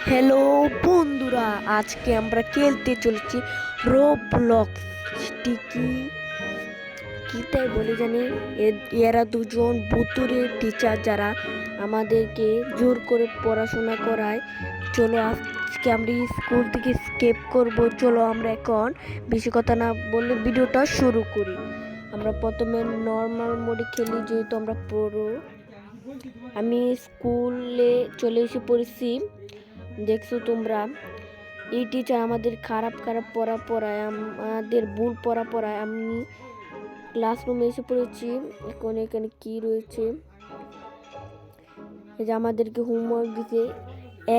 Hello বন্ধুরা, আজকে আমরা খেলতে চলেছি রোবলক্সটি কি তাই বলে জানি। এরা দুজন ভুতুরে টিচার যারা আমাদেরকে জোর করে পড়াশোনা করায়। চলো আজকে আমরা স্কুল থেকে স্কেপ করব। চলো আমরা এখন বেশি কথা না বলে ভিডিওটা শুরু করি। আমরা প্রথমে নর্মাল মোডে খেলি, যেহেতু আমরা প্রো। আমি স্কুলে চলে এসে পড়েছি। দেখছো তোমরা, এই টিচার আমাদের খারাপ পড়া পড়ায়, আমাদের ভুল পড়ায়। আমি ক্লাসরুমে এসে পড়েছি। এখন এখানে কি রয়েছে, এই যে আমাদেরকে হোমওয়ার্ক দিতে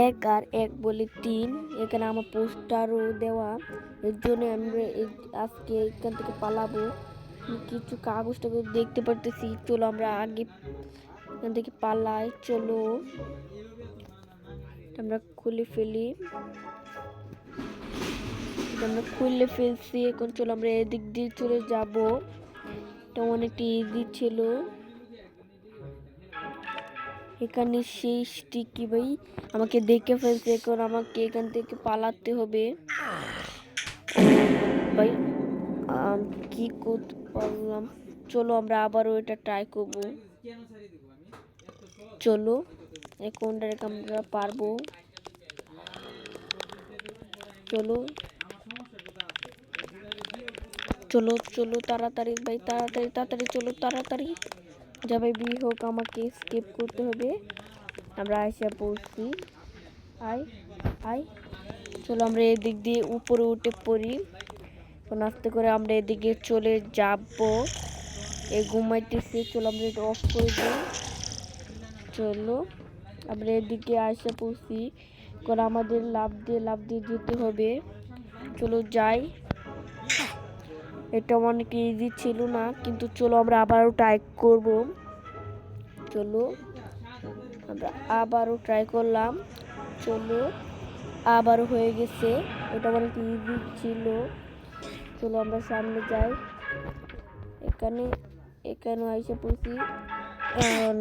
1 আর 1 বলে 3। এখানে আমার পোস্টারও দেওয়া, এর জন্য আমরা আজকে এখান থেকে পালাবো। কিছু কাগজ টাগজ দেখতে পারতেছি। চলো আমরা আগে এখান থেকে পালাই। চলো আমরা খুলে ফেলছি। এখন চলো আমরা এদিক দিয়ে চলে যাব। এটা অনেকটা ইজি ছিল। এখানে সেই স্টিকি ভাই আমাকে দেখে ফেলছে। এখন আমাকে এখান থেকে পালাতে হবে। ভাই কি করতে পারলাম। চলো আমরা আবারও এটা ট্রাই করবো। চলো এখন আমরা পারবো। চলো চলো চলো তাড়াতাড়ি ভাই, তাড়াতাড়ি চলো, তাড়াতাড়ি যা ভাই বি হোক, আমাকে স্কিপ করতে হবে। আমরা আইসা পড়ছি। আই আই চলো আমরা এদিক দিয়ে উপরে উঠে পড়ি। আস্তে করে আমরা এদিকে চলে যাব। ঘুমাইতেছি। চলো আমরা এটা অফ করে দিই। চলো আমরা এদিকে আইসা পড়ছি। কারণ আমাদের লাফ দিয়ে যেতে হবে। চলো যাই। এটা অনেক ইজি ছিল না, কিন্তু চলো আমরা আবারও ট্রাই করব। চলো আমরা আবারও ট্রাই করলাম। চলো আবারও হয়ে গেছে। এটা অনেক ইজি ছিল। চলো আমরা সামনে যাই। এখানে আইসা পড়ছি।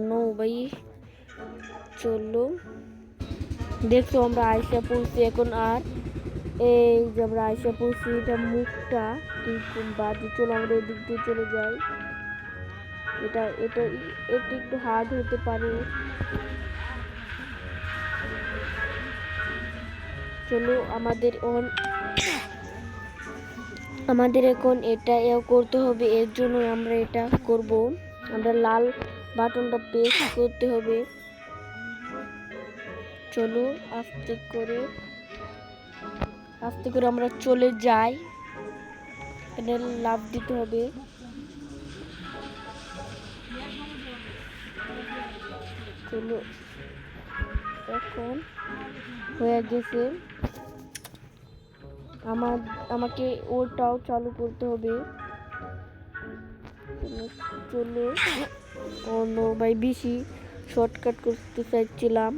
নো ভাই, চলো দেখো আমরা আইসা পড়ছি এখন। আর এই যে আমরা আইসা পড়ছি, এটা মুখটা কিরকম বাজে। চলো আমরা এদিক দিয়ে চলে যাই। এটা এটা এটা একটু হার্ড হতে পারে। চলো আমাদের এখন এটা করতে হবে। এর জন্য আমরা এটা করব। আমরা লাল বাটনটা প্রেস করতে হবে। চলো আস্তে করে আমরা চলে যাই। এটা লাফ দিতে হবে। চলো এখন হয়ে গেছে। আমাকে ওটাও চালু করতে হবে। চলো নো ভাই, বেশি শর্টকাট করতে চাইছিলাম।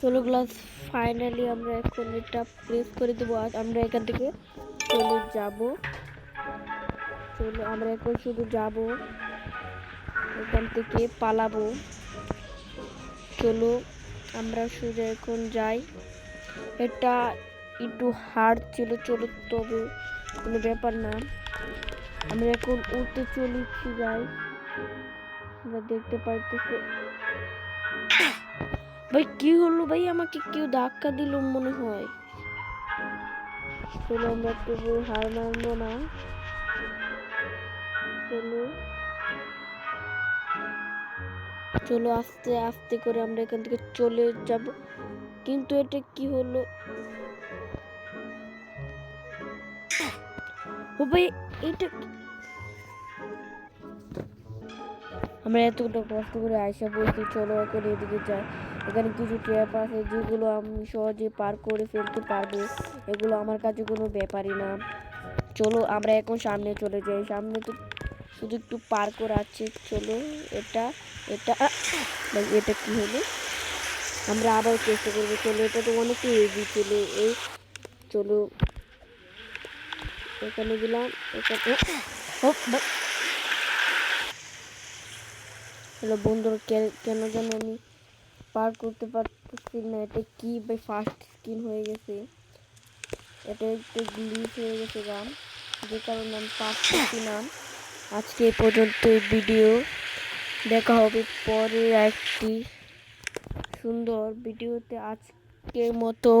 চলো ক্লাস ফাইনালি আমরা এখন এটা প্রেস করে দেবো। আর আমরা এখান থেকে চলে যাব। চলো আমরা এখন শুধু যাব, এখান থেকে পালাবো। চলো আমরা শুধু এখন যাই। এটা একটু হার্ড ছিল। চলো তবে কোনো ব্যাপার না। আমরা এখন উঠতে চলেছি যাই। আমরা দেখতে পাইতেছি। ভাই কি হলো ভাই, আমাকে কেউ ধাক্কা দিল মনে হয়। চলো আমরা তবু হার মানবো না। চলো আস্তে আস্তে করে আমরা এখান থেকে চলে যাব। কিন্তু এটা কি হলো। ও ভাই, এটা আমরা এতটা কষ্ট করে আইসা পড়ছি। চলো এখন এদিকে যাই। এখানে কিছু ট্র্যাপ আছে যেগুলো আমি সহজে পার করে ফেলতে পারবো। এগুলো আমার কাছে কোনো ব্যাপারই না। চলো আমরা এখন সামনে চলে যাই। সামনে তো শুধু একটু পার করে আছে। চলো এটা কি হলো। আমরা আবার চেষ্টা করবো। চলো এটা তো অনেক ইজি ছিল। এই চলো এখানে দিলাম। হ্যালো বন্ধুরা, কেন যেন আমি পার করতে বুঝতেছি না এটা কি ভাই ফার্স্ট স্ক্রিন হয়ে গেছে, এটা একটু গ্লিচ হয়ে গেছে গান, যে কারণে আমি পারতেছি না। আজকে এই পর্যন্ত ভিডিও, দেখা হবে পরে একটি সুন্দর ভিডিওতে। আজকের মতো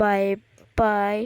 বাই বাই।